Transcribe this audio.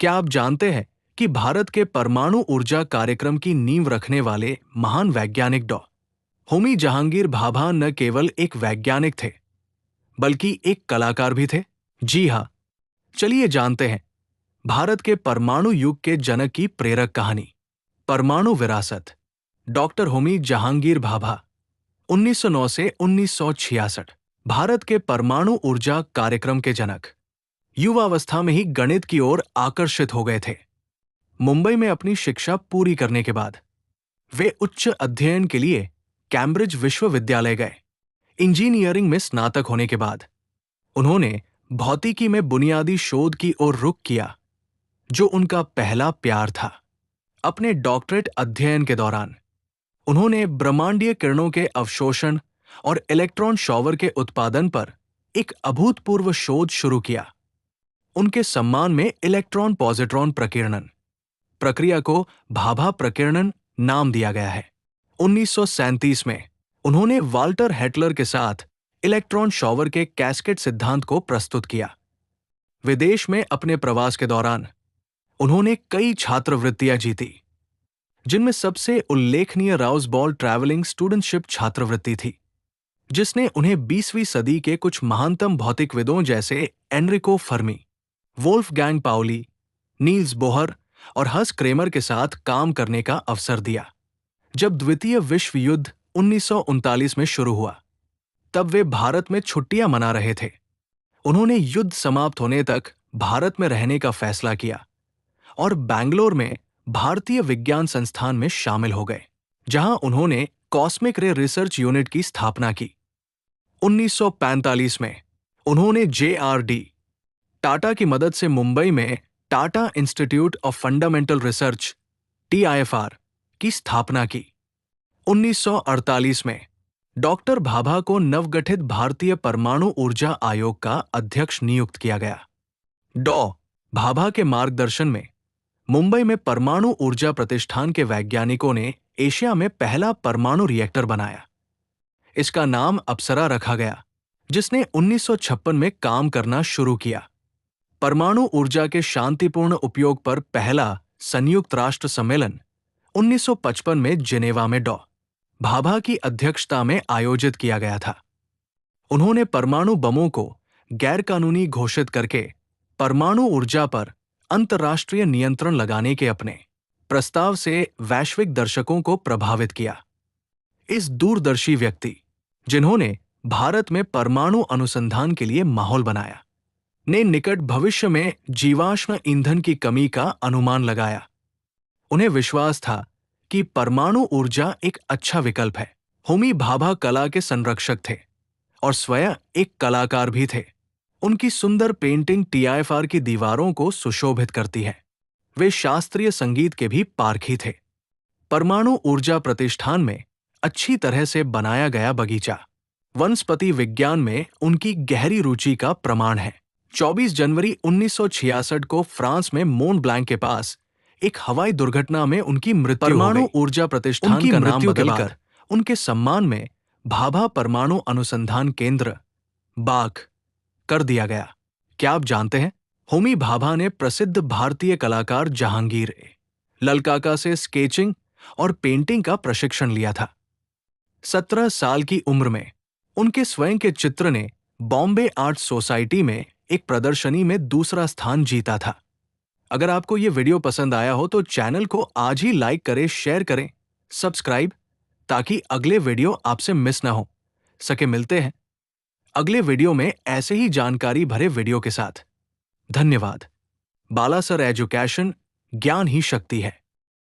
क्या आप जानते हैं कि भारत के परमाणु ऊर्जा कार्यक्रम की नींव रखने वाले महान वैज्ञानिक डॉ. होमी जहांगीर भाभा न केवल एक वैज्ञानिक थे, बल्कि एक कलाकार भी थे? जी हाँ, चलिए जानते हैं भारत के परमाणु युग के जनक की प्रेरक कहानी। परमाणु विरासत। डॉक्टर होमी जहांगीर भाभा 1909 से 1966 भारत के परमाणु ऊर्जा कार्यक्रम के जनक। युवावस्था में ही गणित की ओर आकर्षित हो गए थे। मुंबई में अपनी शिक्षा पूरी करने के बाद वे उच्च अध्ययन के लिए कैम्ब्रिज विश्वविद्यालय गए। इंजीनियरिंग में स्नातक होने के बाद उन्होंने भौतिकी में बुनियादी शोध की ओर रुख किया, जो उनका पहला प्यार था। अपने डॉक्टरेट अध्ययन के दौरान उन्होंने ब्रह्मांडीय किरणों के अवशोषण और इलेक्ट्रॉन शॉवर के उत्पादन पर एक अभूतपूर्व शोध शुरू किया। उनके सम्मान में इलेक्ट्रॉन पॉजिट्रॉन प्रकीर्णन प्रक्रिया को भाभा प्रकीर्णन नाम दिया गया है। 1937 में उन्होंने वाल्टर हेटलर के साथ इलेक्ट्रॉन शॉवर के कैस्केड सिद्धांत को प्रस्तुत किया। विदेश में अपने प्रवास के दौरान उन्होंने कई छात्रवृत्तियां जीती, जिनमें सबसे उल्लेखनीय राउस बॉल ट्रैवलिंग स्टूडेंटशिप छात्रवृत्ति थी, जिसने उन्हें 20वीं सदी के कुछ महानतम भौतिकविदों जैसे Enrico Fermi, Wolfgang Pauli, Niels Bohr और हस क्रेमर के साथ काम करने का अवसर दिया। जब द्वितीय विश्व युद्ध 1939 में शुरू हुआ, तब वे भारत में छुट्टियां मना रहे थे। उन्होंने युद्ध समाप्त होने तक भारत में रहने का फैसला किया और बैंगलोर में भारतीय विज्ञान संस्थान में शामिल हो गए, जहां उन्होंने कॉस्मिक रे रिसर्च यूनिट की स्थापना की। 1945 में उन्होंने JRD टाटा की मदद से मुंबई में Tata institute of fundamental research TIFR की स्थापना की। 1948 में डॉक्टर भाभा को नवगठित भारतीय परमाणु ऊर्जा आयोग का अध्यक्ष नियुक्त किया गया। डॉ. भाभा के मार्गदर्शन में मुंबई में परमाणु ऊर्जा प्रतिष्ठान के वैज्ञानिकों ने एशिया में पहला परमाणु रिएक्टर बनाया। इसका नाम अप्सरा रखा गया, जिसने 1956 में काम करना शुरू किया। परमाणु ऊर्जा के शांतिपूर्ण उपयोग पर पहला संयुक्त राष्ट्र सम्मेलन 1955 में जिनेवा में डॉ. भाभा की अध्यक्षता में आयोजित किया गया था। उन्होंने परमाणु बमों को गैरकानूनी घोषित करके परमाणु ऊर्जा पर अंतर्राष्ट्रीय नियंत्रण लगाने के अपने प्रस्ताव से वैश्विक दर्शकों को प्रभावित किया। इस दूरदर्शी व्यक्ति, जिन्होंने भारत में परमाणु अनुसंधान के लिए माहौल बनाया, ने निकट भविष्य में जीवाश्म ईंधन की कमी का अनुमान लगाया। उन्हें विश्वास था कि परमाणु ऊर्जा एक अच्छा विकल्प है। होमी भाभा कला के संरक्षक थे और स्वयं एक कलाकार भी थे। उनकी सुंदर पेंटिंग TIFR की दीवारों को सुशोभित करती है। वे शास्त्रीय संगीत के भी पारखी थे। परमाणु ऊर्जा प्रतिष्ठान में अच्छी तरह से बनाया गया बगीचा वनस्पति विज्ञान में उनकी गहरी रुचि का प्रमाण है। 24 जनवरी 1966 को फ्रांस में मोंट ब्लैंक के पास एक हवाई दुर्घटना में उनकी मृत्यु हो गई। परमाणु ऊर्जा प्रतिष्ठान का नाम बदलकर उनके सम्मान में भाभा परमाणु अनुसंधान केंद्र बाक कर दिया गया। क्या आप जानते हैं, होमी भाभा ने प्रसिद्ध भारतीय कलाकार जहांगीर ललकाका से स्केचिंग और पेंटिंग का प्रशिक्षण लिया था। 17 साल की उम्र में उनके स्वयं के चित्र ने बॉम्बे आर्ट सोसाइटी में एक प्रदर्शनी में दूसरा स्थान जीता था। अगर आपको ये वीडियो पसंद आया हो तो चैनल को आज ही लाइक करें, शेयर करें, सब्सक्राइब, ताकि अगले वीडियो आपसे मिस ना हो सके। मिलते हैं अगले वीडियो में ऐसे ही जानकारी भरे वीडियो के साथ। धन्यवाद। बालासर एजुकेशन, ज्ञान ही शक्ति है।